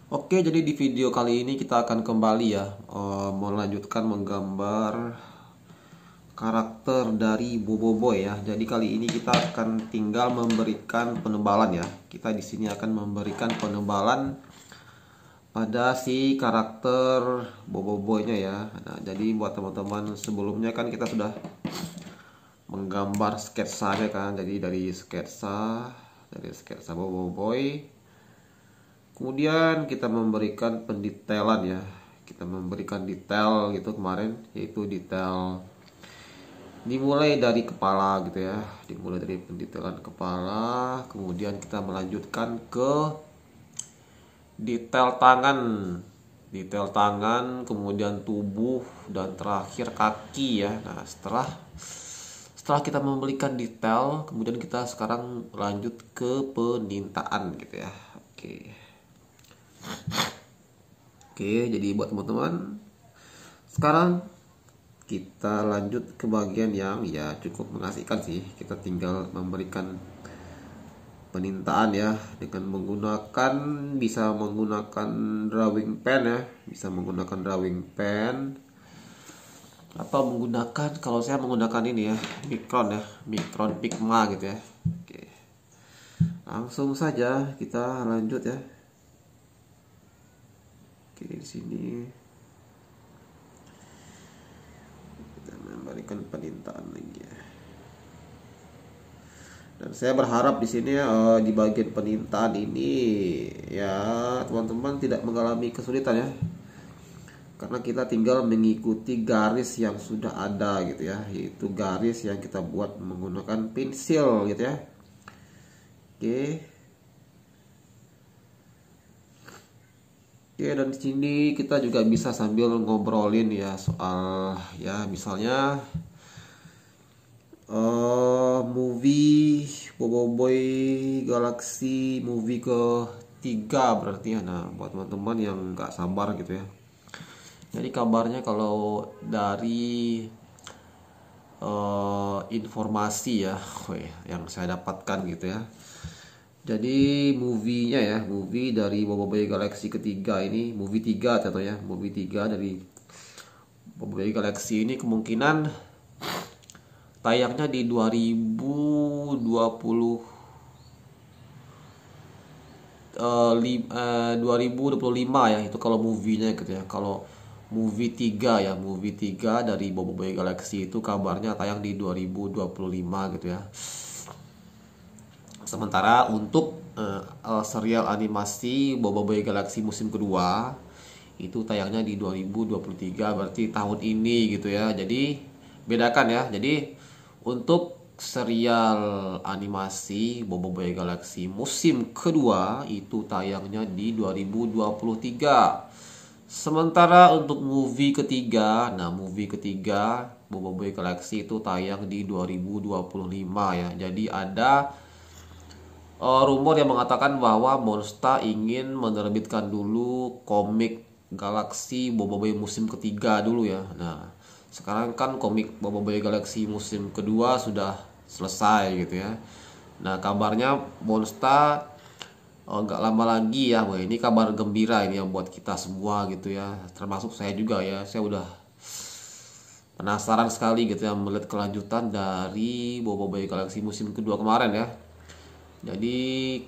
Oke, jadi di video kali ini kita akan kembali ya melanjutkan menggambar karakter dari Boboiboy ya. Jadi kali ini kita akan tinggal memberikan penebalan ya. Kita di sini akan memberikan penebalan pada si karakter Boboiboy-nya ya. Nah, jadi buat teman-teman sebelumnya kan kita sudah menggambar sketsanya kan. Jadi dari sketsa Boboiboy. Kemudian kita memberikan pendetailan ya. Kita memberikan detail gitu kemarin, yaitu detail dimulai dari kepala gitu ya. Dimulai dari pendetailan kepala, kemudian kita melanjutkan ke detail tangan. Detail tangan, kemudian tubuh dan terakhir kaki ya. Nah, setelah kita memberikan detail, kemudian kita sekarang lanjut ke penintaan gitu ya. Oke, jadi buat teman-teman, sekarang kita lanjut ke bagian yang ya cukup mengasihkan sih. Kita tinggal memberikan penintaan ya dengan bisa menggunakan drawing pen ya, bisa menggunakan drawing pen atau menggunakan, kalau saya menggunakan ini ya, Micron Pigma gitu ya. Oke. Langsung saja kita lanjut ya. Oke, di sini kita memberikan penintaan lagi ya. Dan saya berharap di sini di bagian penintaan ini ya teman-teman tidak mengalami kesulitan ya. Karena kita tinggal mengikuti garis yang sudah ada gitu ya, yaitu garis yang kita buat menggunakan pensil gitu ya. Oke. Oke, dan di sini kita juga bisa sambil ngobrolin ya soal ya misalnya movie Boboiboy Galaxy movie ketiga berarti ya. Nah, buat teman-teman yang nggak sabar gitu ya. Jadi kabarnya kalau dari informasi ya, yang saya dapatkan gitu ya. Jadi movie dari Boboiboy Galaxy ketiga ini, movie 3 contohnya, movie 3 dari Boboiboy Galaxy ini kemungkinan tayangnya di 2025 ya, itu kalau movie-nya gitu ya. Kalau movie 3 ya, movie 3 dari Boboiboy Galaxy itu kabarnya tayang di 2025 gitu ya. Sementara untuk serial animasi Boboiboy Galaxy musim kedua itu tayangnya di 2023, berarti tahun ini gitu ya. Jadi bedakan ya. Jadi untuk serial animasi Boboiboy Galaxy musim kedua itu tayangnya di 2023. Sementara untuk movie ketiga, movie ketiga Boboiboy Galaxy itu tayang di 2025 ya. Jadi ada rumor yang mengatakan bahwa Monster ingin menerbitkan dulu komik Galaxy Boboiboy musim ketiga dulu ya. Nah, sekarang kan komik Boboiboy Galaxy musim kedua sudah selesai gitu ya. Nah, kabarnya Monster nggak lama lagi ya. Wah, ini kabar gembira ini yang buat kita semua gitu ya. Termasuk saya juga ya. Saya udah penasaran sekali gitu ya melihat kelanjutan dari Boboiboy Galaxy musim kedua kemarin ya. Jadi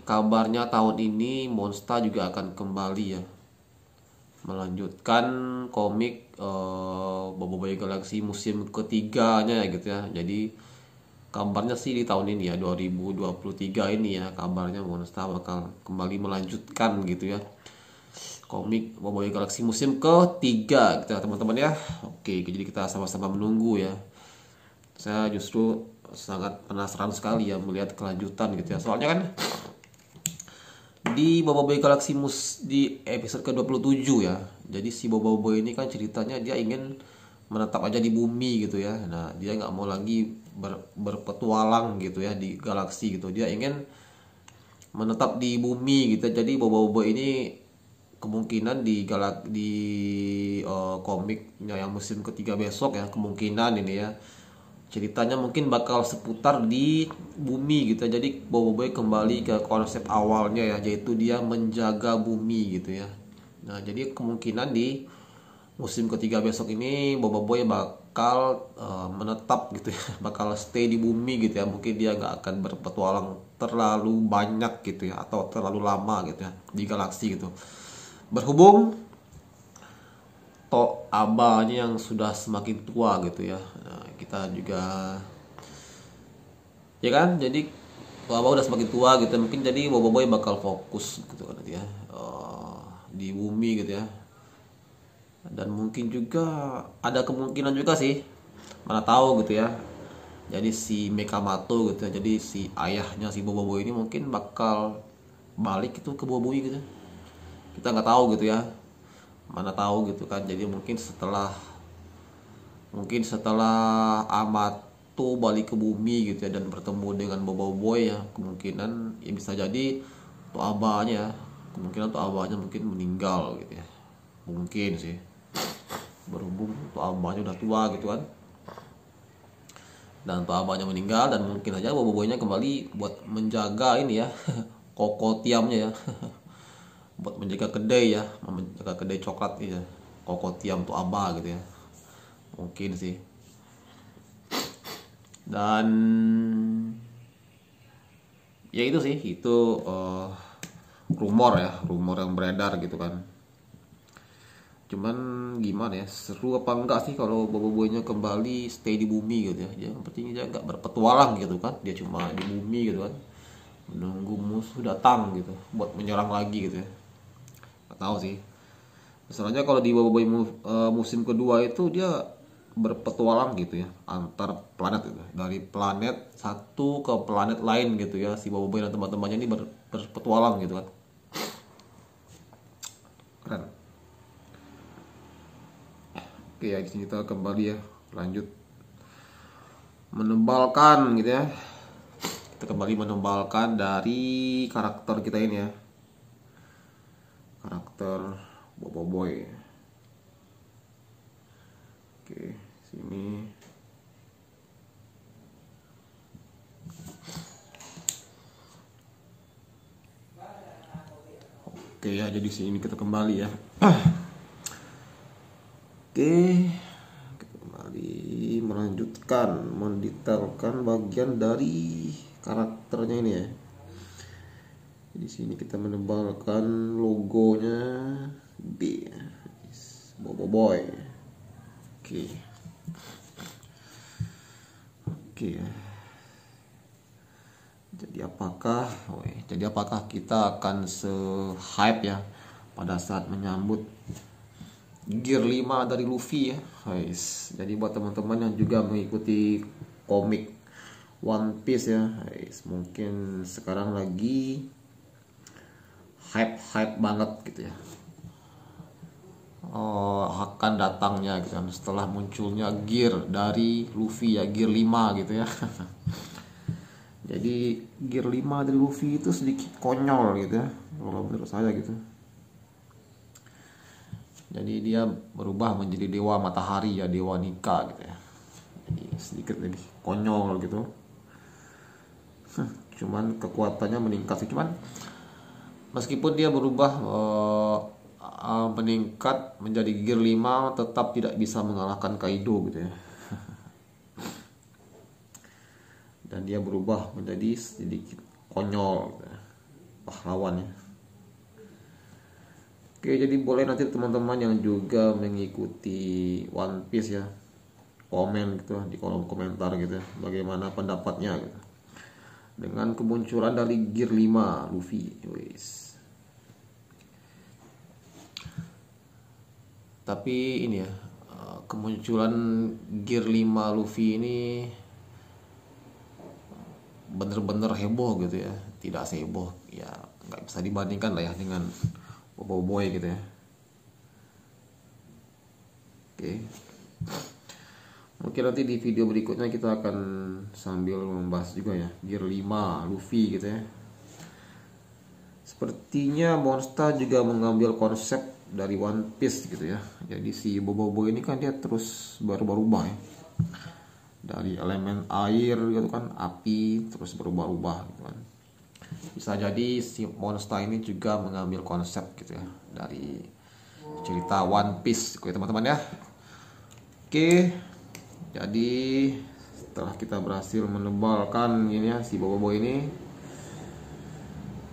kabarnya tahun ini Monster juga akan kembali ya melanjutkan komik Boboiboy Galaxy musim ketiganya gitu ya. Jadi kabarnya sih di tahun ini ya 2023 ini ya, kabarnya Monster bakal kembali melanjutkan gitu ya komik Boboiboy Galaxy musim ketiga gitu ya teman-teman ya. Oke, jadi kita sama-sama menunggu ya. Saya justru sangat penasaran sekali ya melihat kelanjutan gitu ya. Soalnya kan di Boboiboy Galaxy di episode ke-27 ya. Jadi si Boboiboy ini kan ceritanya dia ingin menetap aja di bumi gitu ya. Nah, dia nggak mau lagi berpetualang gitu ya di galaksi gitu. Dia ingin menetap di bumi gitu. Jadi Boboiboy ini kemungkinan komiknya yang musim ketiga besok ya, kemungkinan ini ya ceritanya mungkin bakal seputar di bumi gitu. Jadi Boboiboy kembali ke konsep awalnya ya, yaitu dia menjaga bumi gitu ya. Nah, jadi kemungkinan di musim ketiga besok ini Boba Boy bakal menetap gitu ya, bakal stay di bumi gitu ya. Mungkin dia nggak akan berpetualang terlalu banyak gitu ya, atau terlalu lama gitu ya di galaksi gitu. Berhubung Tok Abanya yang sudah semakin tua gitu ya. Nah, kita juga ya kan, jadi Tok Aba udah semakin tua gitu, mungkin jadi Boba Boy bakal fokus gitu kan nanti ya, di bumi gitu ya. Dan mungkin juga ada kemungkinan juga sih, mana tahu gitu ya, jadi si Mekamato gitu ya, jadi si ayahnya si Boba Boy ini mungkin bakal balik itu ke bumi gitu, kita nggak tahu gitu ya, mana tahu gitu kan. Jadi mungkin setelah Amato balik ke bumi gitu ya, dan bertemu dengan Boba Boy ya, kemungkinan ya bisa jadi tuh abahnya, kemungkinan tuh abahnya mungkin meninggal gitu ya, mungkin sih, berhubung tuh abahnya udah tua gitu kan, dan tuh abahnya meninggal, dan mungkin aja Boba Boynya kembali buat menjaga ini ya, koko tiamnya ya, buat menjaga kedai ya, menjaga kedai coklat ya, koko tiam tuh abah gitu ya, mungkin sih. Dan ya itu sih, itu rumor ya, rumor yang beredar gitu kan. Cuman gimana ya, seru apa enggak sih kalau Boba Boy-nya kembali stay di bumi gitu ya. Yang penting dia nggak berpetualang gitu kan, dia cuma di bumi gitu kan, menunggu musuh datang gitu buat menyerang lagi gitu ya. Nggak tahu sih. Masalahnya kalau di Boba Boy musim kedua itu dia berpetualang gitu ya, antar planet gitu, dari planet satu ke planet lain gitu ya, si Boba Boy dan teman-temannya ini berpetualang gitu kan, keren. Oke ya, di sini kita kembali ya, lanjut menebalkan gitu ya, kita kembali menebalkan dari karakter kita ini ya, karakter Boba Boy. Oke, sini. Oke ya, jadi sini kita kembali ya. Oke, kita kembali melanjutkan mendetailkan bagian dari karakternya ini ya. Di sini kita menebalkan logonya B, Boba Boy. Oke. Oke. Jadi apakah kita akan se-hype ya pada saat menyambut Gear 5 dari Luffy ya, guys. Jadi buat teman-teman yang juga mengikuti komik One Piece ya, guys, mungkin sekarang lagi hype banget gitu ya, akan datangnya gitu kan, setelah munculnya gear dari Luffy ya, Gear 5 gitu ya. Jadi Gear 5 dari Luffy itu sedikit konyol gitu ya, kalau menurut saya gitu. Jadi dia berubah menjadi dewa matahari ya, dewa Nika gitu ya. Jadi sedikit lebih konyol gitu. Cuman kekuatannya meningkat sih. Cuman meskipun dia berubah meningkat menjadi Gear 5, tetap tidak bisa mengalahkan Kaido gitu ya. Dan dia berubah menjadi sedikit konyol gitu ya, pahlawan ya. Oke, jadi boleh nanti teman-teman yang juga mengikuti One Piece ya, komen gitu di kolom komentar gitu ya, bagaimana pendapatnya gitu dengan kemunculan dari Gear 5 Luffy, guys. Tapi ini ya, kemunculan Gear 5 Luffy ini bener-bener heboh gitu ya, tidak seheboh ya, nggak bisa dibandingkan lah ya dengan Boba Boy gitu ya. Oke, mungkin nanti di video berikutnya kita akan sambil membahas juga ya Gear 5 Luffy gitu ya. Sepertinya Monster juga mengambil konsep dari One Piece gitu ya. Jadi si Boba Boy ini kan dia terus berubah-ubah ya, dari elemen air gitu kan, api, terus berubah-ubah gitu kan. Bisa jadi si Monster ini juga mengambil konsep gitu ya dari cerita One Piece, oke teman-teman ya. Oke, jadi setelah kita berhasil menebalkan ini ya si Boboiboy ini,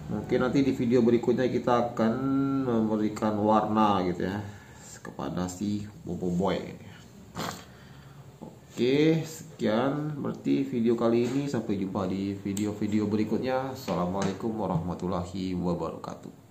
mungkin nanti di video berikutnya kita akan memberikan warna gitu ya kepada si Boboiboy. Oke, sekian berarti video kali ini. Sampai jumpa di video-video berikutnya. Assalamualaikum warahmatullahi wabarakatuh.